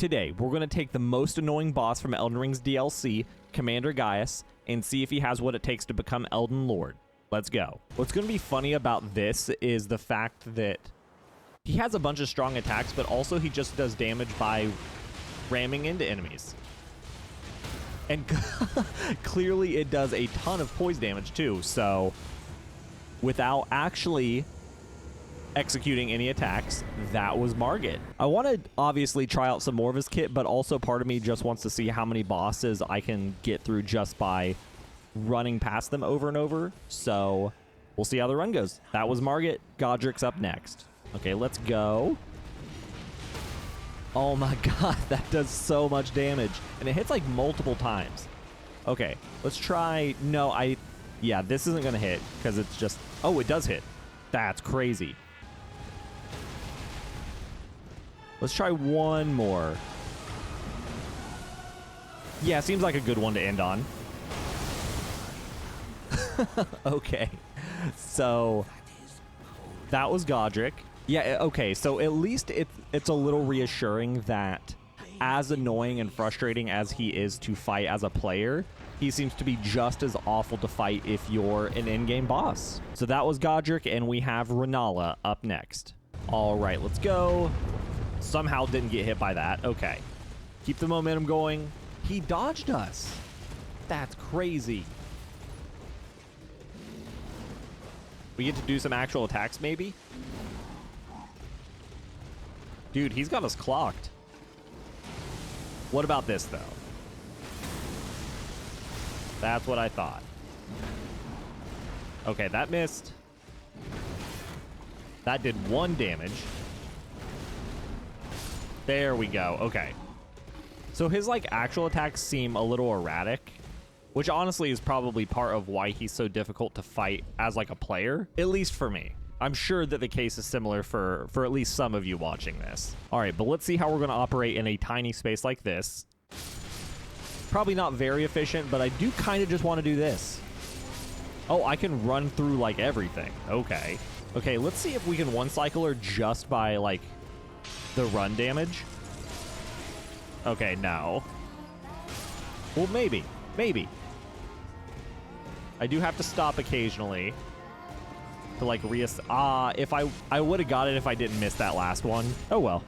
Today, we're going to take the most annoying boss from Elden Ring's DLC, Commander Gaius, and see if he has what it takes to become Elden Lord. Let's go. What's going to be funny about this is the fact that he has a bunch of strong attacks, but also he just does damage by ramming into enemies. And clearly it does a ton of poise damage too, so without actually executing any attacks, that was Margit. I want to obviously try out some more of his kit, but also part of me just wants to see how many bosses I can get through just by running past them over and over. So we'll see how the run goes. That was Margit. Godrick's up next. Okay, let's go. Oh my god, that does so much damage. And it hits like multiple times. Okay, let's try... No, yeah, this isn't going to hit because it's just... Oh, it does hit. That's crazy. Let's try one more. Yeah, seems like a good one to end on. Okay, so that was Godrick. Yeah, okay, so at least it's a little reassuring that as annoying and frustrating as he is to fight as a player, he seems to be just as awful to fight if you're an in-game boss. So that was Godrick, and we have Rennala up next. All right, let's go. Somehow didn't get hit by that. Okay. Keep the momentum going. He dodged us. That's crazy. We get to do some actual attacks, maybe? Dude, he's got us clocked. What about this, though? That's what I thought. Okay, that missed. That did 1 damage. There we go. Okay. So his, like, actual attacks seem a little erratic, which honestly is probably part of why he's so difficult to fight as, like, a player, at least for me. I'm sure that the case is similar for at least some of you watching this. All right, but let's see how we're going to operate in a tiny space like this. Probably not very efficient, but I do kind of just want to do this. Oh, I can run through, like, everything. Okay. Okay, let's see if we can one-cycle her just by, like, the run damage. Okay, no. Well, maybe. Maybe. I do have to stop occasionally to, like, if I would have got it if I didn't miss that last one. Oh, well.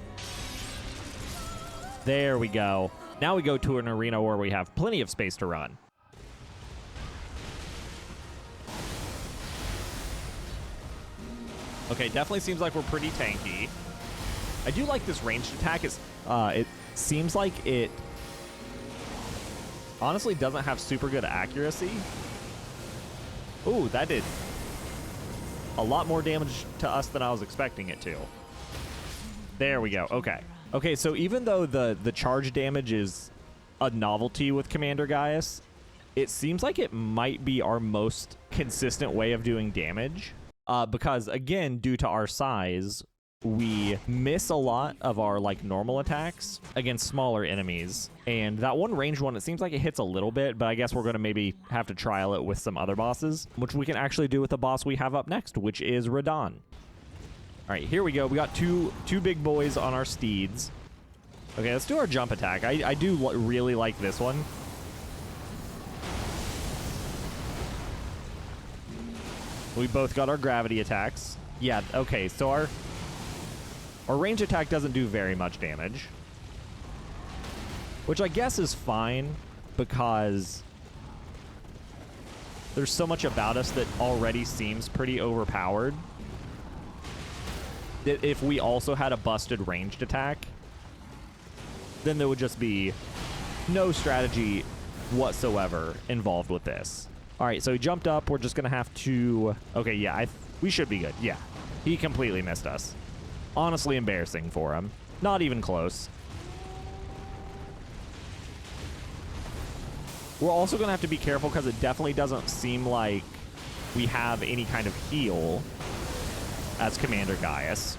There we go. Now we go to an arena where we have plenty of space to run. Okay, definitely seems like we're pretty tanky. I do like this ranged attack. It seems like it honestly doesn't have super good accuracy. Ooh, that did a lot more damage to us than I was expecting it to. There we go. Okay. Okay, so even though the charge damage is a novelty with Commander Gaius, it seems like it might be our most consistent way of doing damage. Because, again, due to our size, we miss a lot of our, like, normal attacks against smaller enemies. And that one ranged one, it seems like it hits a little bit, but I guess we're going to maybe have to trial it with some other bosses, which we can actually do with the boss we have up next, which is Radahn. All right, here we go. We got two big boys on our steeds. Okay, let's do our jump attack. I do really like this one. We both got our gravity attacks. Yeah, okay, so our range attack doesn't do very much damage, which I guess is fine because there's so much about us that already seems pretty overpowered that if we also had a busted ranged attack, then there would just be no strategy whatsoever involved with this. All right, so he jumped up. We're just going to have to... Okay, yeah, we should be good. Yeah, he completely missed us. Honestly embarrassing for him. Not even close. We're also going to have to be careful because it definitely doesn't seem like we have any kind of heal as Commander Gaius,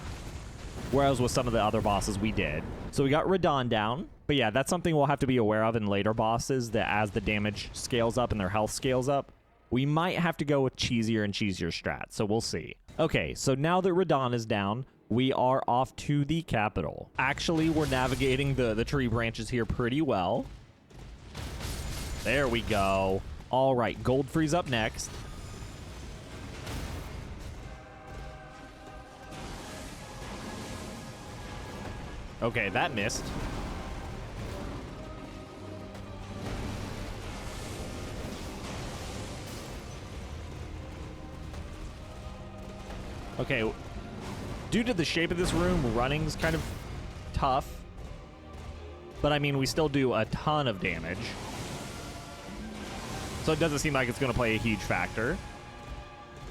whereas with some of the other bosses we did. So we got Radahn down. But yeah, that's something we'll have to be aware of in later bosses, that as the damage scales up and their health scales up, we might have to go with cheesier and cheesier strats, so we'll see. Okay, so now that Radahn is down, we are off to the capital. Actually, we're navigating the tree branches here pretty well. There we go. All right, Goldfrey's up next. Okay, that missed. Okay, due to the shape of this room, running's kind of tough. But I mean, we still do a ton of damage. So it doesn't seem like it's going to play a huge factor.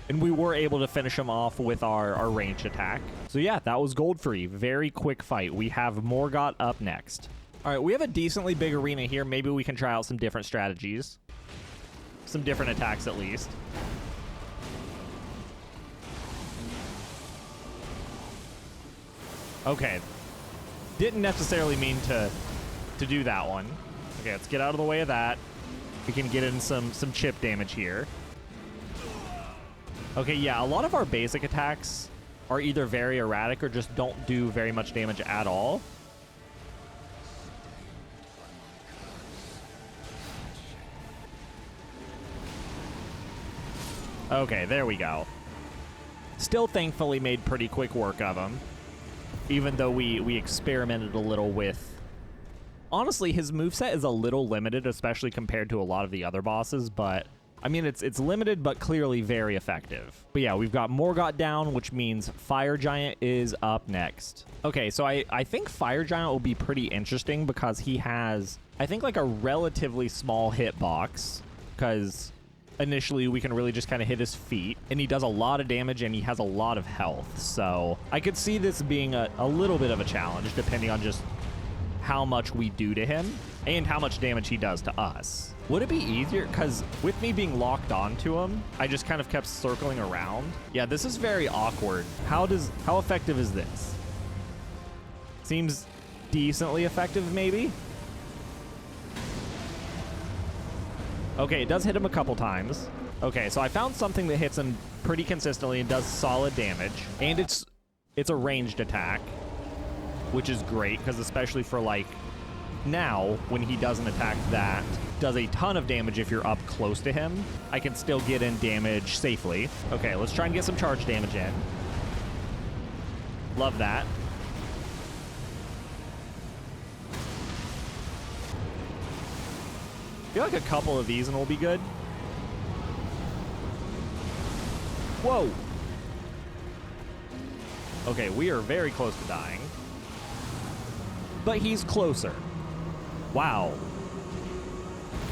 And we were able to finish him off with our ranged attack. So yeah, that was Goldfrey. Very quick fight. We have Morgott up next. All right, we have a decently big arena here. Maybe we can try out some different strategies. Some different attacks at least. Okay. Didn't necessarily mean to do that one. Okay, let's get out of the way of that. We can get in some chip damage here. Okay, yeah, a lot of our basic attacks are either very erratic or just don't do very much damage at all. Okay, there we go. Still thankfully made pretty quick work of him, even though we experimented a little with... Honestly, his moveset is a little limited, especially compared to a lot of the other bosses, but... I mean, it's limited, but clearly very effective. But yeah, we've got Morgott down, which means Fire Giant is up next. Okay, so I think Fire Giant will be pretty interesting because he has, I think, like a relatively small hitbox, because initially we can really just kind of hit his feet, and he does a lot of damage, and he has a lot of health. So I could see this being a little bit of a challenge, depending on just how much we do to him and how much damage he does to us. Would it be easier? Because with me being locked onto him, I just kind of kept circling around. Yeah, this is very awkward. How effective is this? Seems decently effective, maybe? Okay, it does hit him a couple times. Okay, so I found something that hits him pretty consistently and does solid damage. And it's a ranged attack, which is great, because especially for, like, now, when he does an attack that does a ton of damage if you're up close to him, I can still get in damage safely. Okay, let's try and get some charge damage in. Love that. I feel like a couple of these and we'll be good. Whoa! Okay, we are very close to dying. But he's closer. Wow.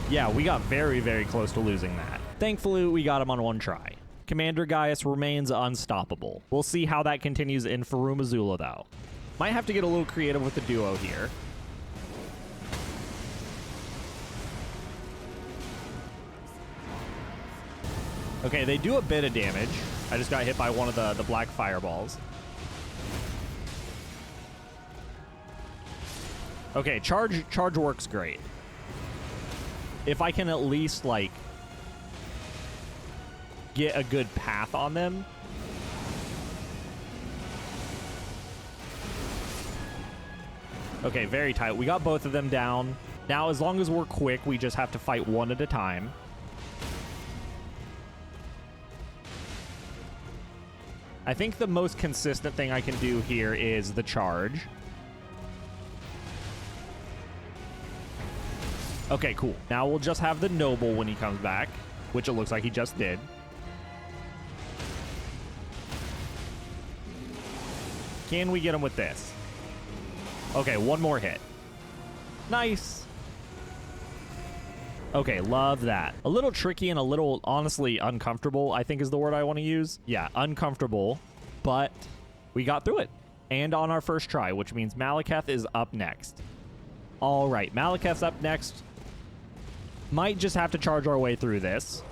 Yeah, we got very, very close to losing that. Thankfully, we got him on one try. Commander Gaius remains unstoppable. We'll see how that continues in Farum Azula, though. Might have to get a little creative with the duo here. Okay, they do a bit of damage. I just got hit by one of the black fireballs. Okay, charge works great. If I can at least, like, get a good path on them. Okay, very tight. We got both of them down. Now, as long as we're quick, we just have to fight one at a time. I think the most consistent thing I can do here is the charge. Okay, cool. Now we'll just have the noble when he comes back, which it looks like he just did. Can we get him with this? Okay, one more hit. Nice. Okay, love that. A little tricky and a little, honestly, uncomfortable, I think is the word I want to use. Yeah, uncomfortable, but we got through it. And on our first try, which means Maliketh is up next. All right, Maliketh's up next. Might just have to charge our way through this.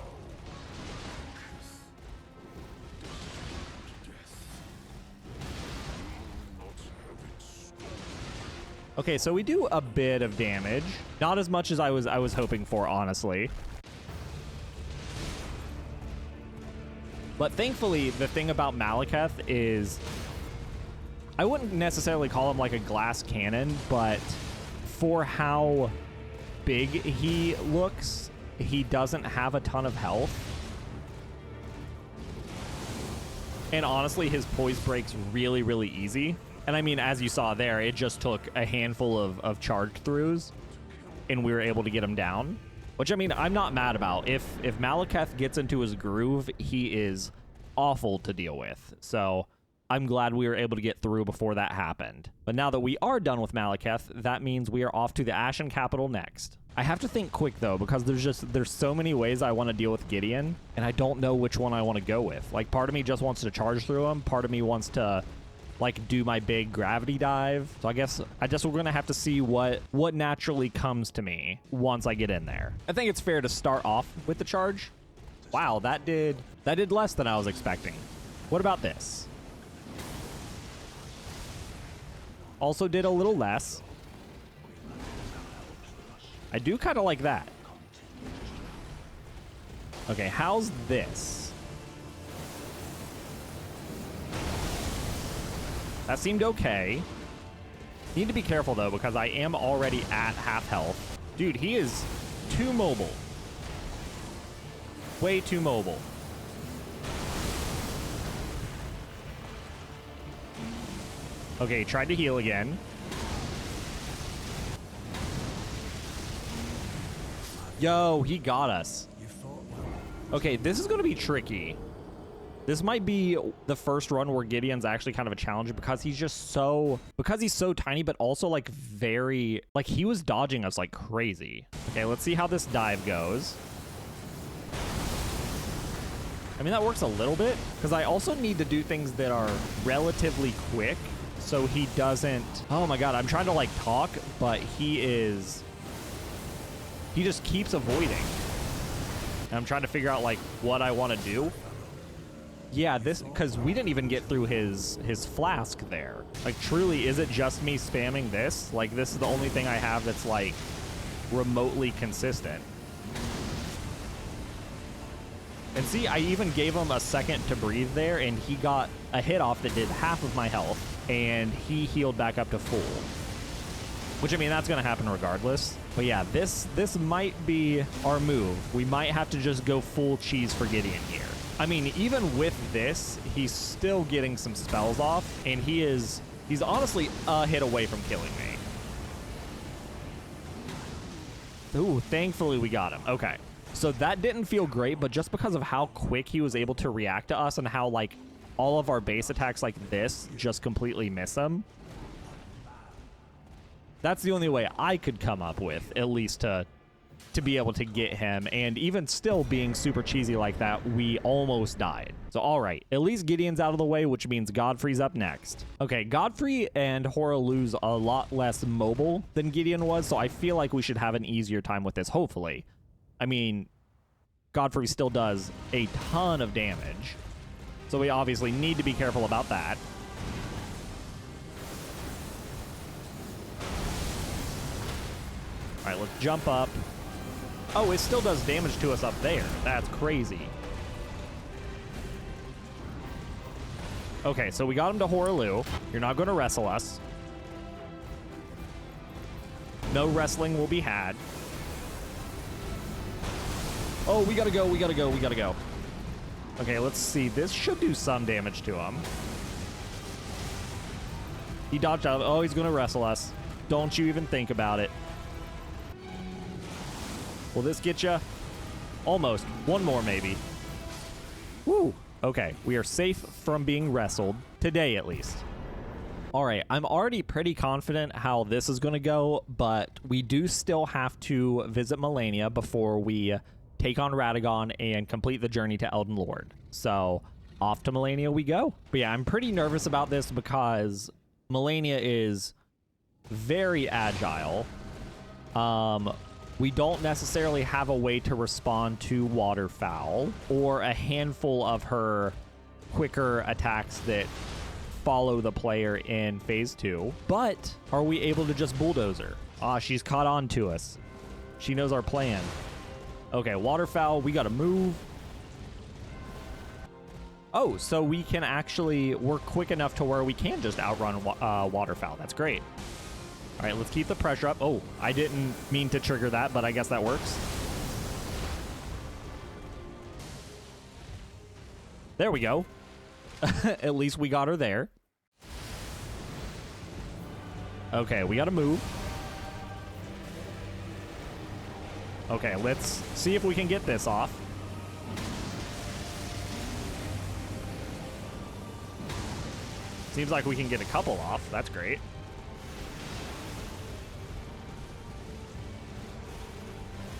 Okay, so we do a bit of damage. Not as much as I was hoping for, honestly. But thankfully, the thing about Maliketh is I wouldn't necessarily call him like a glass cannon, but for how big he looks, he doesn't have a ton of health. And honestly, his poise breaks really, really easy. And I mean, as you saw there, it just took a handful of charge throughs and we were able to get him down, which I mean, I'm not mad about. If Maliketh gets into his groove, he is awful to deal with. So I'm glad we were able to get through before that happened. But now that we are done with Maliketh, that means we are off to the Ashen Capital next. I have to think quick though, because there's so many ways I want to deal with Gideon, and I don't know which one I want to go with. Like, part of me just wants to charge through him, part of me wants to like do my big gravity dive. So I guess we're gonna have to see what naturally comes to me once I get in there. I think it's fair to start off with the charge. Wow, that did less than I was expecting. What about this? Also did a little less. I do kind of like that. Okay, how's this? That seemed okay. Need to be careful though, because I am already at half health. Dude, he is too mobile. Way too mobile. Okay, tried to heal again. Yo, he got us. Okay, this is going to be tricky. This might be the first run where Gideon's actually kind of a challenge because he's just because he's so tiny, but also like very, like he was dodging us like crazy. Okay, let's see how this dive goes. I mean, that works a little bit because I also need to do things that are relatively quick so he doesn't, oh my God, I'm trying to like talk, but he just keeps avoiding. And I'm trying to figure out like what I want to do. Yeah, this, because we didn't even get through his flask there. Like, truly, is it just me spamming this? Like, this is the only thing I have that's like remotely consistent. And see, I even gave him a second to breathe there, and he got a hit off that did half of my health, and he healed back up to full. Which, I mean, that's going to happen regardless. But yeah, this might be our move. We might have to just go full cheese for Gideon here. I mean, even with this, he's still getting some spells off, and he's honestly a hit away from killing me. Ooh, thankfully we got him. Okay. So that didn't feel great, but just because of how quick he was able to react to us and how, like, all of our base attacks like this just completely miss him. That's the only way I could come up with, at least to be able to get him. And even still being super cheesy like that, we almost died. So, all right, at least Gideon's out of the way, which means Godfrey's up next. Okay, Godfrey and Hoarah's a lot less mobile than Gideon was, so I feel like we should have an easier time with this, hopefully. I mean, Godfrey still does a ton of damage, so we obviously need to be careful about that. All right, let's jump up. Oh, it still does damage to us up there. That's crazy. Okay, so we got him to Hoarah. You're not going to wrestle us. No wrestling will be had. Oh, we gotta go, we gotta go, we gotta go. Okay, let's see. This should do some damage to him. He dodged out. Oh, he's going to wrestle us. Don't you even think about it. Will this get you? Almost. One more, maybe. Woo. Okay, we are safe from being wrestled. Today, at least. All right, I'm already pretty confident how this is going to go, but we do still have to visit Malenia before we take on Radagon and complete the journey to Elden Lord. So, off to Malenia we go. But yeah, I'm pretty nervous about this because Malenia is very agile. We don't necessarily have a way to respond to waterfowl or a handful of her quicker attacks that follow the player in phase 2. But are we able to just bulldoze her? Ah, she's caught on to us. She knows our plan. Okay, waterfowl, we gotta move. Oh, so we can actually, we're quick enough to where we can just outrun waterfowl. That's great. All right, let's keep the pressure up. Oh, I didn't mean to trigger that, but I guess that works. There we go. At least we got her there. Okay, we got to move. Okay, let's see if we can get this off. Seems like we can get a couple off. That's great.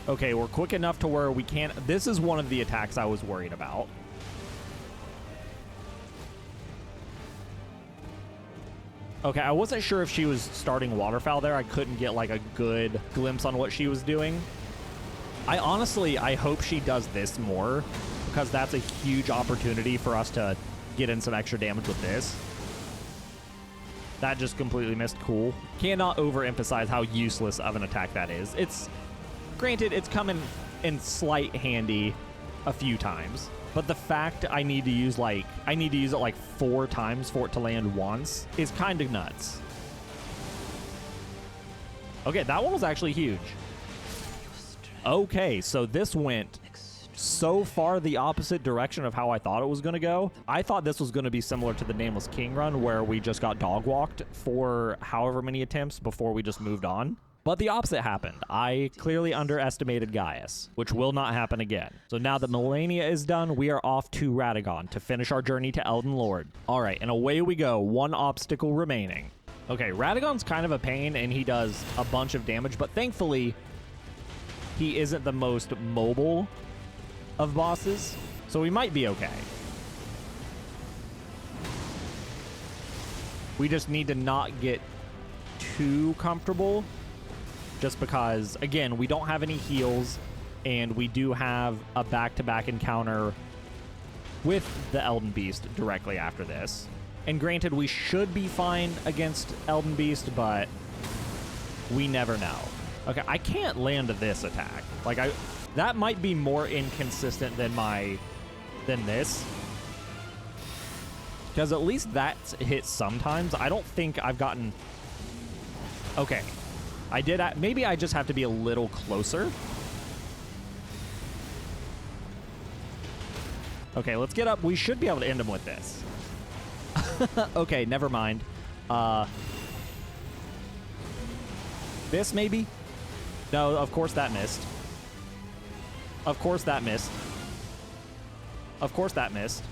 Okay, we're quick enough to where we can't... This is one of the attacks I was worried about. Okay, I wasn't sure if she was starting waterfowl there. I couldn't get like a good glimpse on what she was doing. I hope she does this more, because that's a huge opportunity for us to get in some extra damage with this. That just completely missed. Cool. Cannot overemphasize how useless of an attack that is. It's, granted, it's come in slight handy a few times, but the fact I need to use it like 4 times for it to land once is kind of nuts. Okay, that one was actually huge. Okay, so this went so far the opposite direction of how I thought it was going to go. I thought this was going to be similar to the Nameless King run, where we just got dog walked for however many attempts before we just moved on. But the opposite happened. I clearly underestimated Gaius, which will not happen again. So now that Malenia is done, we are off to Radagon to finish our journey to Elden Lord. All right, and away we go. 1 obstacle remaining. Okay, Radagon's kind of a pain, and he does a bunch of damage, but thankfully, he isn't the most mobile of bosses, so we might be okay. We just need to not get too comfortable, just because, again, we don't have any heals, and we do have a back-to-back encounter with the Elden Beast directly after this. And granted, we should be fine against Elden Beast, but we never know. Okay, I can't land this attack. Like, that might be more inconsistent than this. Because at least that's hit sometimes. I don't think I've gotten... Okay. Maybe I just have to be a little closer. Okay, let's get up. We should be able to end him with this. Okay, never mind. This, maybe? No, of course that missed. Of course that missed. Of course that missed.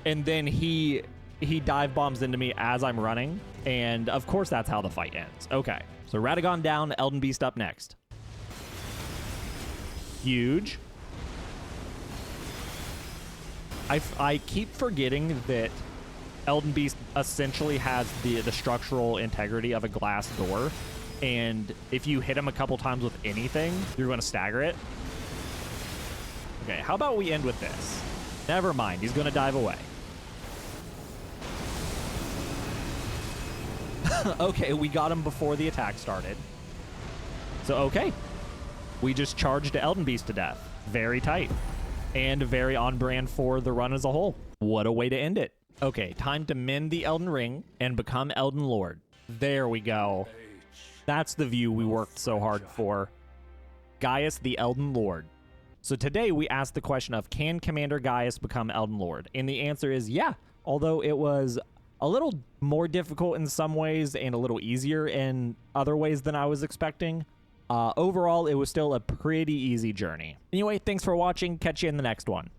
And then he dive bombs into me as I'm running, and of course that's how the fight ends. Okay, so Radagon down, Elden Beast up next. Huge. I keep forgetting that Elden Beast essentially has the structural integrity of a glass door, and if you hit him a couple times with anything, you're going to stagger it. Okay, how about we end with this? Never mind, he's going to dive away. Okay, we got him before the attack started. So, okay. We just charged Elden Beast to death. Very tight. And very on brand for the run as a whole. What a way to end it. Okay, time to mend the Elden Ring and become Elden Lord. There we go. That's the view we worked so hard for. Gaius the Elden Lord. So today we asked the question of, can Commander Gaius become Elden Lord? And the answer is yeah, although it was a little more difficult in some ways and a little easier in other ways than I was expecting. Overall, it was still a pretty easy journey. Anyway, thanks for watching. Catch you in the next one.